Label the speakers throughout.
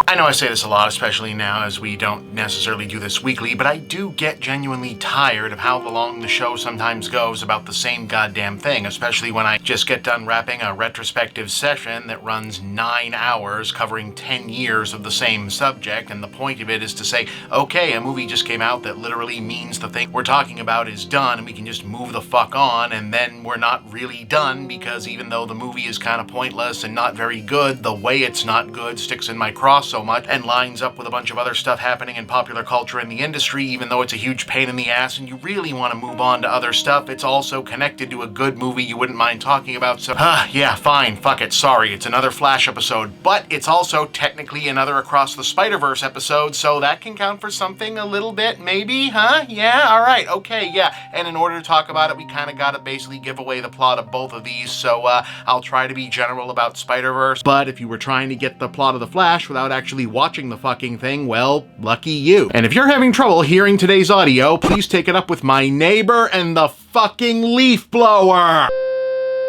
Speaker 1: I know I say this a lot, especially now as we don't necessarily do this weekly, but I do get genuinely tired of how long the show sometimes goes about the same goddamn thing, especially when I just get done wrapping a retrospective session that runs 9 hours covering 10 years of the same subject, and the point of it is to say, okay, a movie just came out that literally means the thing we're talking about is done, and we can just move the fuck on, and then we're not really done, because even though the movie is kind of pointless and not very good, the way it's not good sticks in my craw so much and lines up with a bunch of other stuff happening in popular culture in the industry, even though it's a huge pain in the ass and you really want to move on to other stuff, it's also connected to a good movie you wouldn't mind talking about, so yeah, fine, fuck it, sorry, it's another Flash episode, but it's also technically another Across the Spider-Verse episode, so that can count for something a little bit, maybe, huh? Yeah, alright, okay, yeah, and in order to talk about it, we kind of gotta basically give away the plot of both of these, so I'll try to be general about Spider-Verse, but if you were trying to get the plot of The Flash without actually watching the fucking thing, well, lucky you. And if you're having trouble hearing today's audio, please take it up with my neighbor and the fucking leaf blower!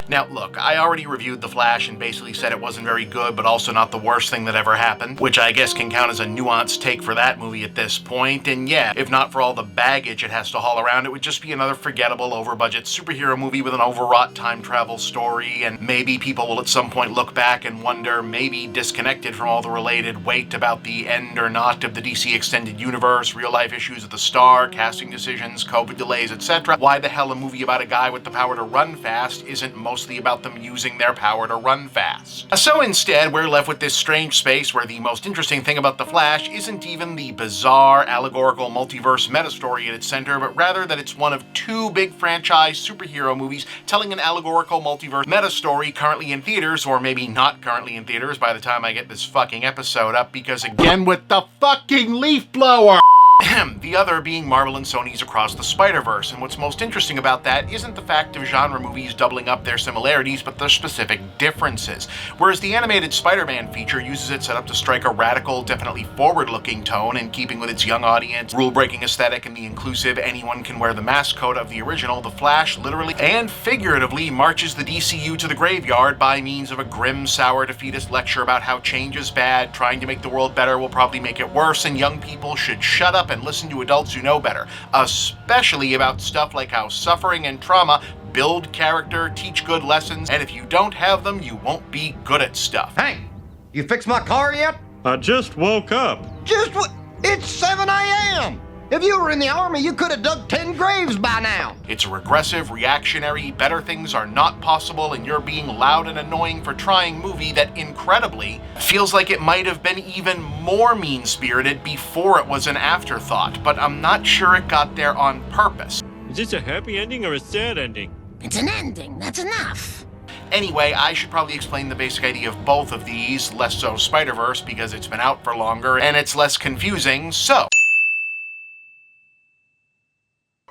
Speaker 1: Now, look, I already reviewed The Flash and basically said it wasn't very good, but also not the worst thing that ever happened, which I guess can count as a nuanced take for that movie at this point, and yeah, if not for all the baggage it has to haul around, it would just be another forgettable, over-budget superhero movie with an overwrought time travel story, and maybe people will at some point look back and wonder, maybe disconnected from all the related weight about the end or not of the DC Extended Universe, real-life issues of the Star, casting decisions, COVID delays, etc., why the hell a movie about a guy with the power to run fast isn't mostly about them using their power to run fast. So instead, we're left with this strange space where the most interesting thing about The Flash isn't even the bizarre, allegorical multiverse meta-story at its center, but rather that it's one of two big franchise superhero movies telling an allegorical multiverse meta-story currently in theaters, or maybe not currently in theaters by the time I get this fucking episode up, because again with the fucking leaf blower! The other being Marvel and Sony's Across the Spider-Verse, and what's most interesting about that isn't the fact of genre movies doubling up their similarities, but their specific differences. Whereas the animated Spider-Man feature uses its setup to strike a radical, definitely forward-looking tone in keeping with its young audience, rule-breaking aesthetic, and the inclusive anyone-can-wear-the-mask code of the original, The Flash literally and figuratively marches the DCU to the graveyard by means of a grim, sour, defeatist lecture about how change is bad, trying to make the world better will probably make it worse, and young people should shut up and listen to adults who know better, especially about stuff like how suffering and trauma build character, teach good lessons, and if you don't have them, you won't be good at stuff.
Speaker 2: Hey, you fixed my car yet?
Speaker 3: I just woke up.
Speaker 2: It's 7 a.m. If you were in the army, you could have dug 10 graves by now.
Speaker 1: It's a regressive, reactionary, better things are not possible and you're being loud and annoying for trying movie that, incredibly, feels like it might have been even more mean-spirited before it was an afterthought, but I'm not sure it got there on purpose.
Speaker 3: Is this a happy ending or a sad ending?
Speaker 4: It's an ending, that's enough.
Speaker 1: Anyway, I should probably explain the basic idea of both of these, less so Spider-Verse because it's been out for longer and it's less confusing, so...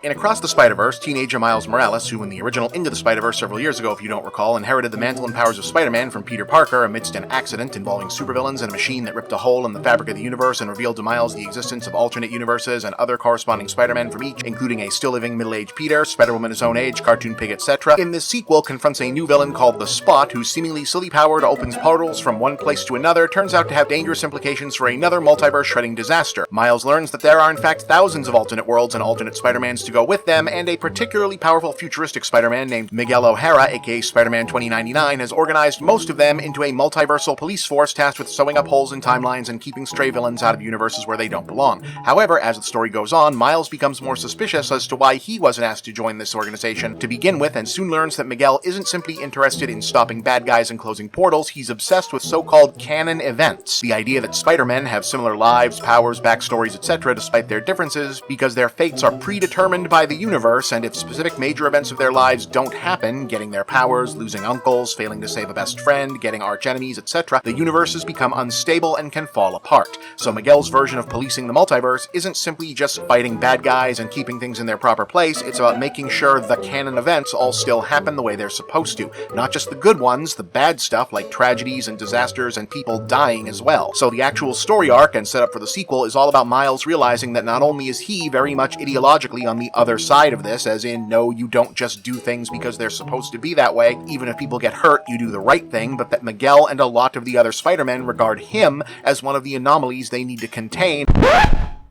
Speaker 1: In Across the Spider-Verse, teenager Miles Morales, who in the original Into the Spider-Verse several years ago, if you don't recall, inherited the mantle and powers of Spider-Man from Peter Parker amidst an accident involving supervillains and a machine that ripped a hole in the fabric of the universe and revealed to Miles the existence of alternate universes and other corresponding Spider-Men from each, including a still-living middle-aged Peter, Spider-Woman his own age, Cartoon Pig, etc. In this sequel, confronts a new villain called the Spot, whose seemingly silly power to open portals from one place to another turns out to have dangerous implications for another multiverse-shredding disaster. Miles learns that there are in fact thousands of alternate worlds and alternate Spider-Mans to go with them, and a particularly powerful futuristic Spider-Man named Miguel O'Hara, aka Spider-Man 2099, has organized most of them into a multiversal police force tasked with sewing up holes in timelines and keeping stray villains out of universes where they don't belong. However, as the story goes on, Miles becomes more suspicious as to why he wasn't asked to join this organization to begin with, and soon learns that Miguel isn't simply interested in stopping bad guys and closing portals, he's obsessed with so-called canon events, the idea that Spider-Men have similar lives, powers, backstories, etc. despite their differences, because their fates are predetermined by the universe, and if specific major events of their lives don't happen, getting their powers, losing uncles, failing to save a best friend, getting archenemies, etc., the universes become unstable and can fall apart. So Miguel's version of policing the multiverse isn't simply just fighting bad guys and keeping things in their proper place, it's about making sure the canon events all still happen the way they're supposed to. Not just the good ones, the bad stuff like tragedies and disasters and people dying as well. So the actual story arc and setup for the sequel is all about Miles realizing that not only is he very much ideologically on the the other side of this, as in, no, you don't just do things because they're supposed to be that way. Even if people get hurt, you do the right thing, but that Miguel and a lot of the other Spider-Men regard him as one of the anomalies they need to contain,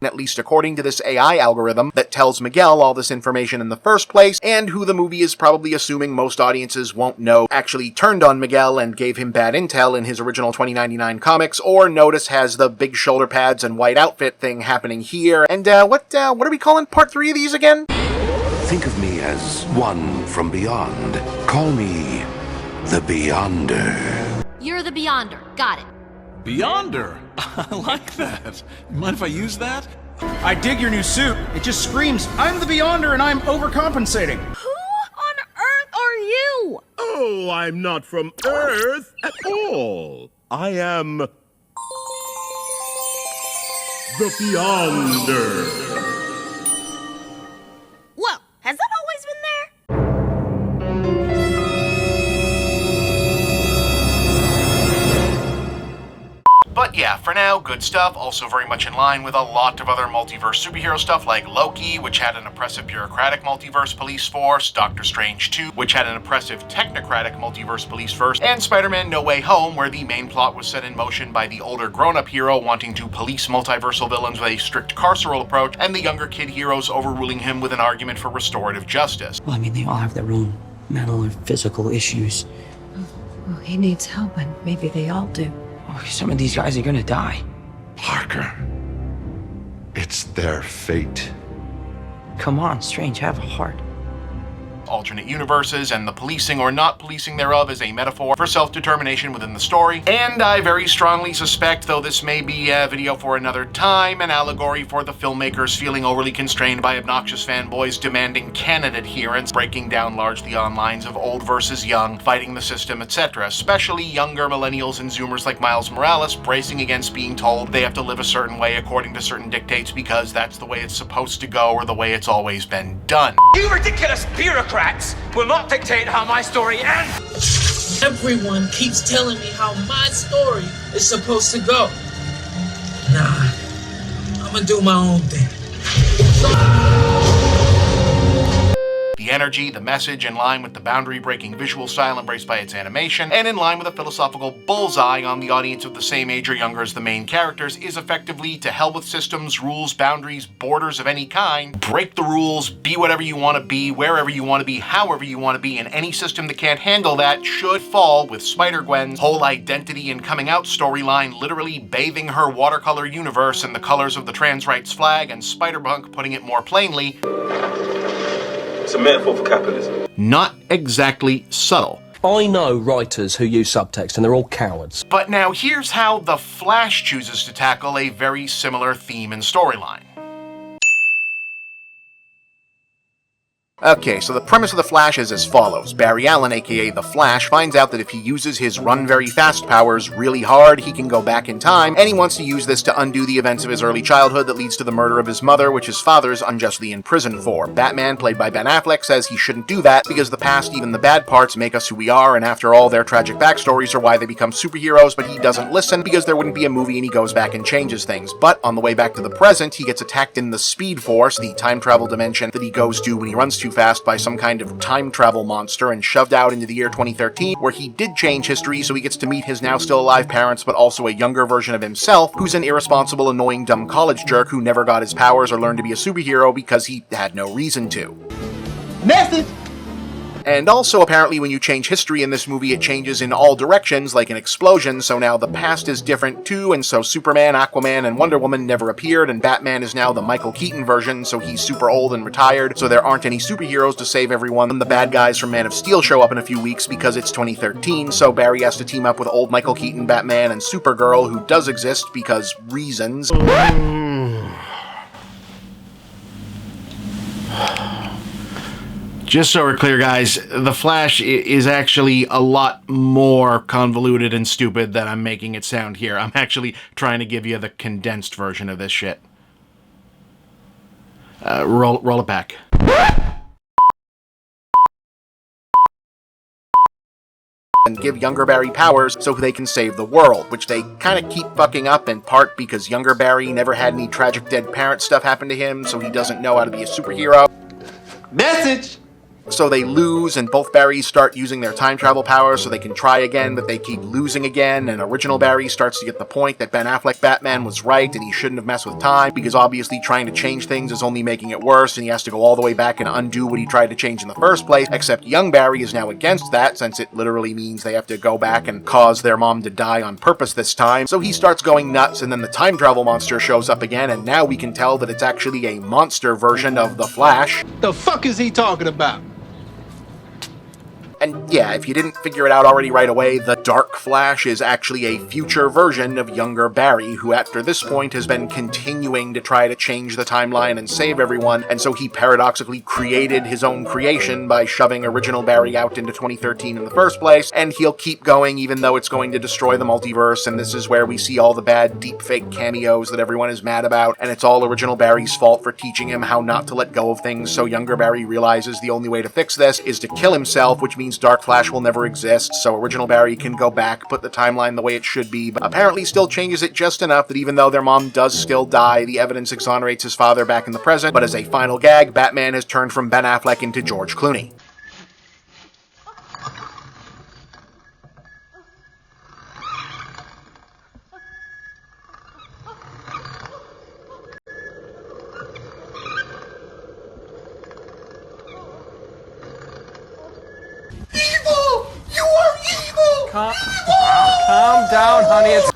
Speaker 1: at least according to this AI algorithm that tells Miguel all this information in the first place, and who the movie is probably assuming most audiences won't know actually turned on Miguel and gave him bad intel in his original 2099 comics, or notice has the big shoulder pads and white outfit thing happening here. And what are we calling part 3 of these again?
Speaker 5: Think of me as one from beyond. Call me the Beyonder.
Speaker 6: You're the Beyonder. Got it.
Speaker 7: Beyonder? I like that. Mind if I use that?
Speaker 8: I dig your new suit. It just screams, I'm the Beyonder and I'm overcompensating.
Speaker 6: Who on earth are you?
Speaker 9: Oh, I'm not from Earth at all. I am the Beyonder.
Speaker 6: Whoa, has that always been there?
Speaker 1: But yeah, for now, good stuff, also very much in line with a lot of other multiverse superhero stuff like Loki, which had an oppressive bureaucratic multiverse police force, Doctor Strange 2, which had an oppressive technocratic multiverse police force, and Spider-Man No Way Home, where the main plot was set in motion by the older grown-up hero wanting to police multiversal villains with a strict carceral approach, and the younger kid heroes overruling him with an argument for restorative justice.
Speaker 10: Well, I mean, they all have their own mental or physical issues.
Speaker 11: Well, he needs help, and maybe they all do.
Speaker 10: Some of these guys are gonna die.
Speaker 5: Parker, it's their fate.
Speaker 10: Come on, Strange, have a heart.
Speaker 1: Alternate universes, and the policing or not policing thereof is a metaphor for self-determination within the story. And I very strongly suspect, though this may be a video for another time, an allegory for the filmmakers feeling overly constrained by obnoxious fanboys demanding canon adherence, breaking down largely on lines of old versus young, fighting the system, etc. Especially younger millennials and zoomers like Miles Morales bracing against being told they have to live a certain way according to certain dictates because that's the way it's supposed to go or the way it's always been done.
Speaker 12: You ridiculous bureaucrats will not dictate how my story ends!
Speaker 13: Everyone keeps telling me how my story is supposed to go. Nah, I'm gonna do my own thing.
Speaker 1: The energy, the message, in line with the boundary-breaking visual style embraced by its animation, and in line with a philosophical bullseye on the audience of the same age or younger as the main characters, is effectively to hell with systems, rules, boundaries, borders of any kind. Break the rules, be whatever you want to be, wherever you want to be, however you want to be, and any system that can't handle that should fall, with Spider-Gwen's whole identity and coming out storyline literally bathing her watercolor universe in the colors of the trans rights flag, and Spider-Punk putting it more plainly,
Speaker 14: it's a metaphor for capitalism.
Speaker 1: Not exactly subtle.
Speaker 15: I know writers who use subtext, and they're all cowards.
Speaker 1: But now here's how The Flash chooses to tackle a very similar theme and storyline. Okay, so the premise of The Flash is as follows. Barry Allen, aka The Flash, finds out that if he uses his run very fast powers really hard, he can go back in time, and he wants to use this to undo the events of his early childhood that leads to the murder of his mother, which his father is unjustly in prison for. Batman, played by Ben Affleck, says he shouldn't do that because the past, even the bad parts, make us who we are, and after all, their tragic backstories are why they become superheroes, but he doesn't listen because there wouldn't be a movie and he goes back and changes things. But on the way back to the present, he gets attacked in the Speed Force, the time travel dimension that he goes to when he runs too fast, by some kind of time travel monster and shoved out into the year 2013, where he did change history, so he gets to meet his now still alive parents, but also a younger version of himself, who's an irresponsible, annoying, dumb college jerk who never got his powers or learned to be a superhero because he had no reason to.
Speaker 2: Message!
Speaker 1: And also, apparently, when you change history in this movie, it changes in all directions, like an explosion, so now the past is different too, and so Superman, Aquaman, and Wonder Woman never appeared, and Batman is now the Michael Keaton version, so he's super old and retired, so there aren't any superheroes to save everyone, and the bad guys from Man of Steel show up in a few weeks because it's 2013, so Barry has to team up with old Michael Keaton, Batman, and Supergirl, who does exist because reasons. Just so we're clear, guys, The Flash is actually a lot more convoluted and stupid than I'm making it sound here. I'm actually trying to give you the condensed version of this shit. Roll it back. And give younger Barry powers so they can save the world, which they kind of keep fucking up in part because younger Barry never had any tragic dead parent stuff happen to him, so he doesn't know how to be a superhero.
Speaker 2: Message!
Speaker 1: So they lose, and both Barrys start using their time travel powers so they can try again, but they keep losing again, and original Barry starts to get the point that Ben Affleck Batman was right, and he shouldn't have messed with time, because obviously trying to change things is only making it worse, and he has to go all the way back and undo what he tried to change in the first place, except young Barry is now against that, since it literally means they have to go back and cause their mom to die on purpose this time, so he starts going nuts, and then the time travel monster shows up again, and now we can tell that it's actually a monster version of the Flash.
Speaker 8: The fuck is he talking about?
Speaker 1: And yeah, if you didn't figure it out already right away, the Dark Flash is actually a future version of younger Barry, who after this point has been continuing to try to change the timeline and save everyone, and so he paradoxically created his own creation by shoving original Barry out into 2013 in the first place, and he'll keep going even though it's going to destroy the multiverse, and this is where we see all the bad deepfake cameos that everyone is mad about, and it's all original Barry's fault for teaching him how not to let go of things, so younger Barry realizes the only way to fix this is to kill himself, which means Dark Flash will never exist, so original Barry can go back, put the timeline the way it should be, but apparently still changes it just enough that even though their mom does still die, the evidence exonerates his father back in the present, but as a final gag, Batman has turned from Ben Affleck into George Clooney.
Speaker 2: Evil! You are evil!
Speaker 12: Calm down, honey. It's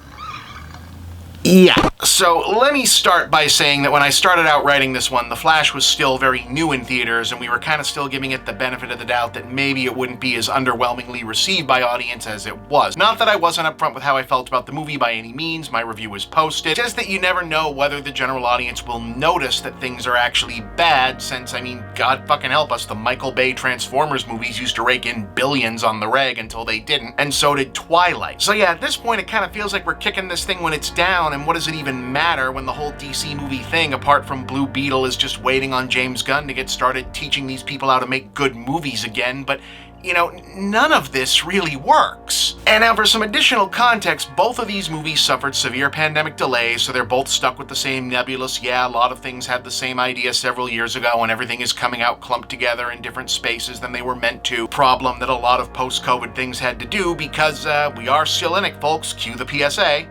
Speaker 1: Yeah, so let me start by saying that when I started out writing this one, The Flash was still very new in theaters, and we were kind of still giving it the benefit of the doubt that maybe it wouldn't be as underwhelmingly received by audience as it was. Not that I wasn't upfront with how I felt about the movie by any means, my review was posted, just that you never know whether the general audience will notice that things are actually bad, since, I mean, God fucking help us, the Michael Bay Transformers movies used to rake in billions on the reg until they didn't, and so did Twilight. So yeah, at this point it kind of feels like we're kicking this thing when it's down, and what does it even matter when the whole DC movie thing, apart from Blue Beetle, is just waiting on James Gunn to get started teaching these people how to make good movies again, but you know, none of this really works. And now for some additional context, both of these movies suffered severe pandemic delays, so they're both stuck with the same nebulous, yeah, a lot of things had the same idea several years ago and everything is coming out clumped together in different spaces than they were meant to. Problem that a lot of post-COVID things had to do because we are still in it, folks. Cue the PSA.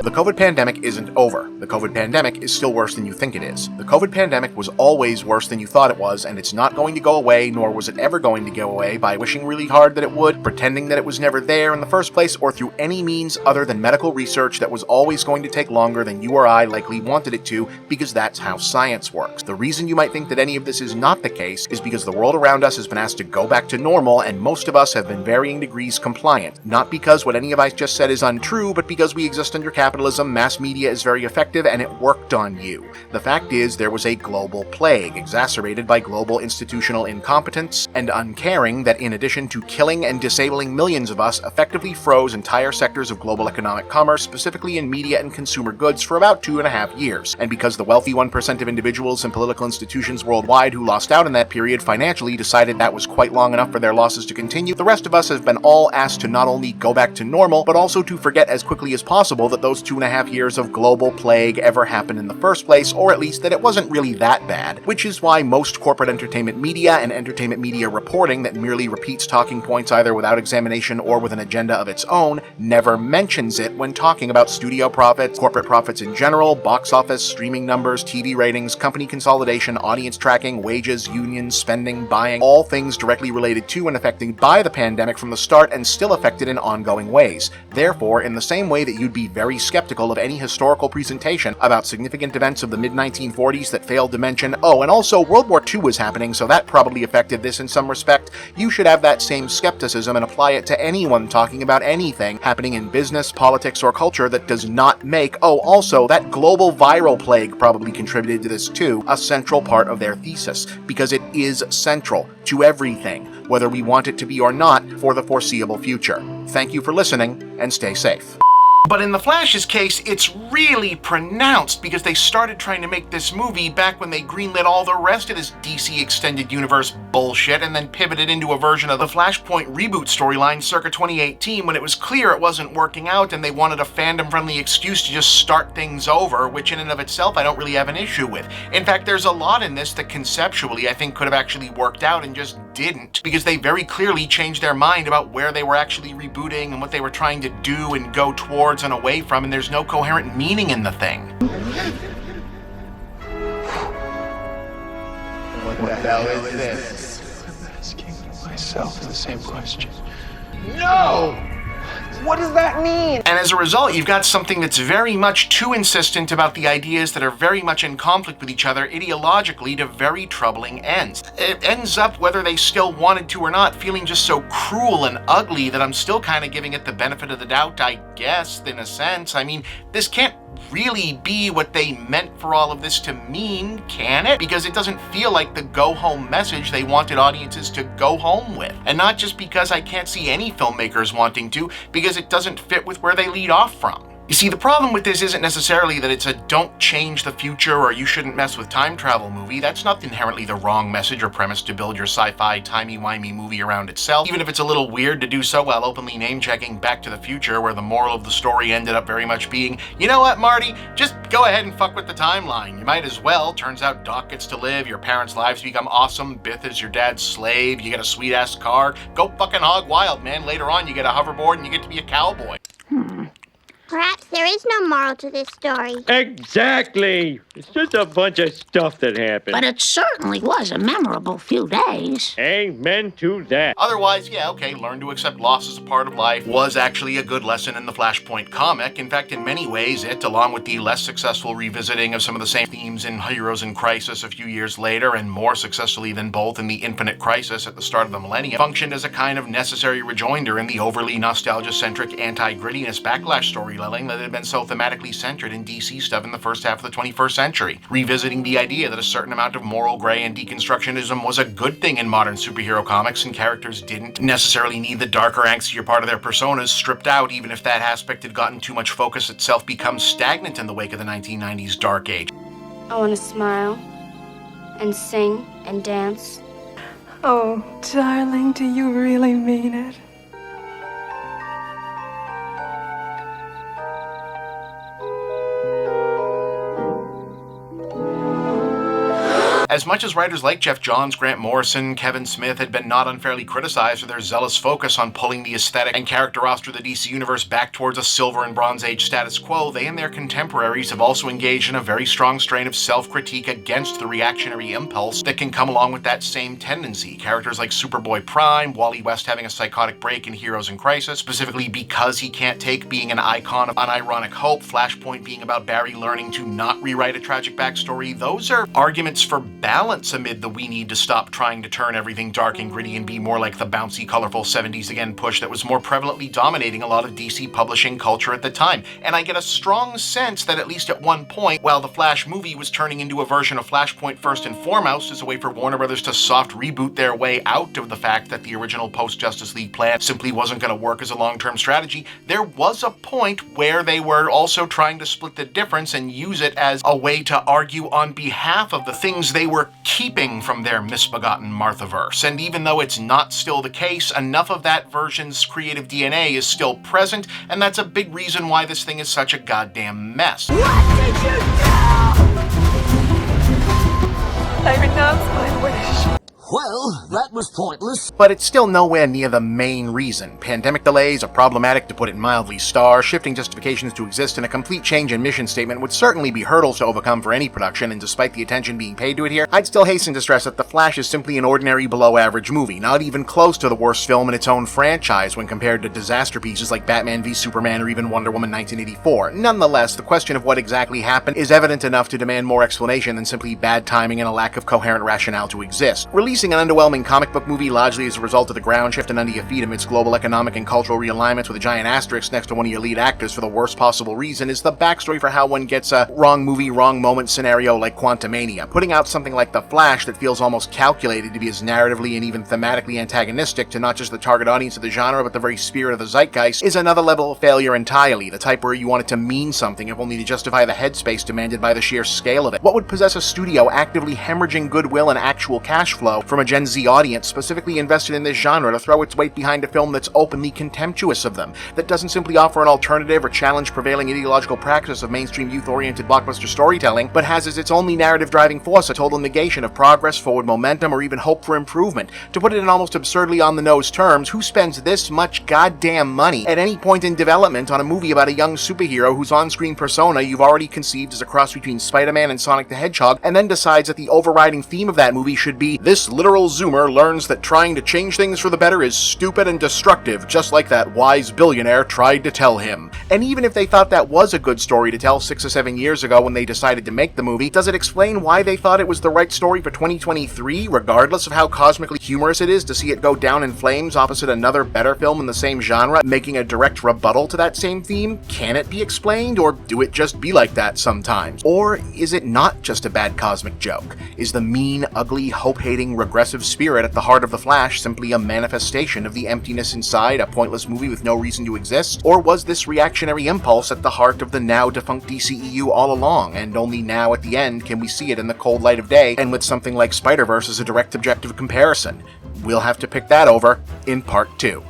Speaker 1: The COVID pandemic isn't over. The COVID pandemic is still worse than you think it is. The COVID pandemic was always worse than you thought it was, and it's not going to go away, nor was it ever going to go away by wishing really hard that it would, pretending that it was never there in the first place, or through any means other than medical research that was always going to take longer than you or I likely wanted it to, because that's how science works. The reason you might think that any of this is not the case is because the world around us has been asked to go back to normal, and most of us have been varying degrees compliant. Not because what any of I just said is untrue, but because we exist under capitalism, mass media is very effective, and it worked on you. The fact is, there was a global plague, exacerbated by global institutional incompetence and uncaring that, in addition to killing and disabling millions of us, effectively froze entire sectors of global economic commerce, specifically in media and consumer goods, for about 2.5 years. And because the wealthy 1% of individuals and political institutions worldwide who lost out in that period financially decided that was quite long enough for their losses to continue, the rest of us have been all asked to not only go back to normal, but also to forget as quickly as possible that those 2.5 years of global plague ever happened in the first place, or at least that it wasn't really that bad, which is why most corporate entertainment media and entertainment media reporting that merely repeats talking points either without examination or with an agenda of its own never mentions it when talking about studio profits, corporate profits in general, box office, streaming numbers, TV ratings, company consolidation, audience tracking, wages, unions, spending, buying, all things directly related to and affected by the pandemic from the start and still affected in ongoing ways. Therefore, in the same way that you'd be very skeptical of any historical presentation about significant events of the mid-1940s that failed to mention, oh, and also World War II was happening, so that probably affected this in some respect, you should have that same skepticism and apply it to anyone talking about anything happening in business, politics, or culture that does not make, oh, also, that global viral plague probably contributed to this too, a central part of their thesis, because it is central to everything, whether we want it to be or not, for the foreseeable future. Thank you for listening, and stay safe. But in The Flash's case, it's really pronounced because they started trying to make this movie back when they greenlit all the rest of this DC Extended Universe bullshit and then pivoted into a version of the Flashpoint reboot storyline circa 2018 when it was clear it wasn't working out and they wanted a fandom-friendly excuse to just start things over, which in and of itself I don't really have an issue with. In fact, there's a lot in this that conceptually I think could have actually worked out and just didn't, because they very clearly changed their mind about where they were actually rebooting and what they were trying to do and go towards and away from, and there's no coherent meaning in the thing.
Speaker 2: What the hell is this?
Speaker 16: I'm asking myself the same question.
Speaker 2: No! What does that mean?
Speaker 1: And as a result, you've got something that's very much too insistent about the ideas that are very much in conflict with each other ideologically to very troubling ends. It ends up, whether they still wanted to or not, feeling just so cruel and ugly that I'm still kind of giving it the benefit of the doubt, I guess, in a sense. I mean, this can't really be what they meant for all of this to mean, can it? Because it doesn't feel like the go-home message they wanted audiences to go home with. And not just because I can't see any filmmakers wanting to, because it doesn't fit with where they lead off from. You see, the problem with this isn't necessarily that it's a don't change the future or you shouldn't mess with time travel movie. That's not inherently the wrong message or premise to build your sci-fi timey-wimey movie around itself, even if it's a little weird to do so while openly name-checking Back to the Future, where the moral of the story ended up very much being, you know what, Marty? Just go ahead and fuck with the timeline. You might as well. Turns out Doc gets to live, your parents' lives become awesome, Biff is your dad's slave, you get a sweet-ass car. Go fucking hog wild, man. Later on, you get a hoverboard and you get to be a cowboy.
Speaker 17: Perhaps there is no moral to this story.
Speaker 3: Exactly! It's just a bunch of stuff that happened.
Speaker 4: But it certainly was a memorable few days.
Speaker 3: Amen to that.
Speaker 1: Otherwise, yeah, okay, learn to accept loss as a part of life was actually a good lesson in the Flashpoint comic. In fact, in many ways, it, along with the less successful revisiting of some of the same themes in Heroes in Crisis a few years later, and more successfully than both in the Infinite Crisis at the start of the millennium, functioned as a kind of necessary rejoinder in the overly nostalgia-centric anti-grittiness backlash storyline that had been so thematically centered in DC stuff in the first half of the 21st century, revisiting the idea that a certain amount of moral gray and deconstructionism was a good thing in modern superhero comics, and characters didn't necessarily need the darker, angstier part of their personas stripped out, even if that aspect had gotten too much focus itself becomes stagnant in the wake of the 1990s dark age.
Speaker 18: I want to smile and sing and dance.
Speaker 11: Oh, darling, do you really mean it?
Speaker 1: As much as writers like Jeff Johns, Grant Morrison, Kevin Smith had been not unfairly criticized for their zealous focus on pulling the aesthetic and character roster of the DC Universe back towards a Silver and Bronze Age status quo, they and their contemporaries have also engaged in a very strong strain of self-critique against the reactionary impulse that can come along with that same tendency. Characters like Superboy Prime, Wally West having a psychotic break in Heroes in Crisis, specifically because he can't take being an icon of unironic hope, Flashpoint being about Barry learning to not rewrite a tragic backstory. Those are arguments for balance amid the we need to stop trying to turn everything dark and gritty and be more like the bouncy, colorful 70s again push that was more prevalently dominating a lot of DC publishing culture at the time. And I get a strong sense that at least at one point, while the Flash movie was turning into a version of Flashpoint first and foremost as a way for Warner Brothers to soft reboot their way out of the fact that the original post-Justice League plan simply wasn't going to work as a long-term strategy, there was a point where they were also trying to split the difference and use it as a way to argue on behalf of the things they were keeping from their misbegotten Multiverse. And even though it's not still the case, enough of that version's creative DNA is still present, and that's a big reason why this thing is such a goddamn mess.
Speaker 11: What did you do? I renounce my wish.
Speaker 19: Well, that was pointless.
Speaker 1: But it's still nowhere near the main reason. Pandemic delays, a problematic, to put it mildly, star, shifting justifications to exist, and a complete change in mission statement would certainly be hurdles to overcome for any production, and despite the attention being paid to it here, I'd still hasten to stress that The Flash is simply an ordinary below-average movie, not even close to the worst film in its own franchise when compared to disaster pieces like Batman v Superman or even Wonder Woman 1984. Nonetheless, the question of what exactly happened is evident enough to demand more explanation than simply bad timing and a lack of coherent rationale to exist. Releasing an underwhelming comic book movie largely as a result of the ground shifting under your feet amidst global economic and cultural realignments with a giant asterisk next to one of your lead actors for the worst possible reason is the backstory for how one gets a wrong movie, wrong moment scenario like Quantumania. Putting out something like The Flash that feels almost calculated to be as narratively and even thematically antagonistic to not just the target audience of the genre but the very spirit of the zeitgeist is another level of failure entirely, the type where you want it to mean something if only to justify the headspace demanded by the sheer scale of it. What would possess a studio actively hemorrhaging goodwill and actual cash flow from a Gen Z audience specifically invested in this genre to throw its weight behind a film that's openly contemptuous of them, that doesn't simply offer an alternative or challenge prevailing ideological practice of mainstream youth-oriented blockbuster storytelling, but has as its only narrative driving force a total negation of progress, forward momentum, or even hope for improvement? To put it in almost absurdly on-the-nose terms, who spends this much goddamn money at any point in development on a movie about a young superhero whose on-screen persona you've already conceived as a cross between Spider-Man and Sonic the Hedgehog, and then decides that the overriding theme of that movie should be, this literal zoomer learns that trying to change things for the better is stupid and destructive, just like that wise billionaire tried to tell him. And even if they thought that was a good story to tell 6 or 7 years ago when they decided to make the movie, does it explain why they thought it was the right story for 2023, regardless of how cosmically humorous it is to see it go down in flames opposite another better film in the same genre, making a direct rebuttal to that same theme? Can it be explained, or do it just be like that sometimes? Or is it not just a bad cosmic joke? Is the mean, ugly, hope-hating, regressive spirit at the heart of The Flash simply a manifestation of the emptiness inside a pointless movie with no reason to exist? Or was this reactionary impulse at the heart of the now-defunct DCEU all along, and only now at the end can we see it in the cold light of day, and with something like Spider-Verse as a direct objective comparison? We'll have to pick that over in Part 2.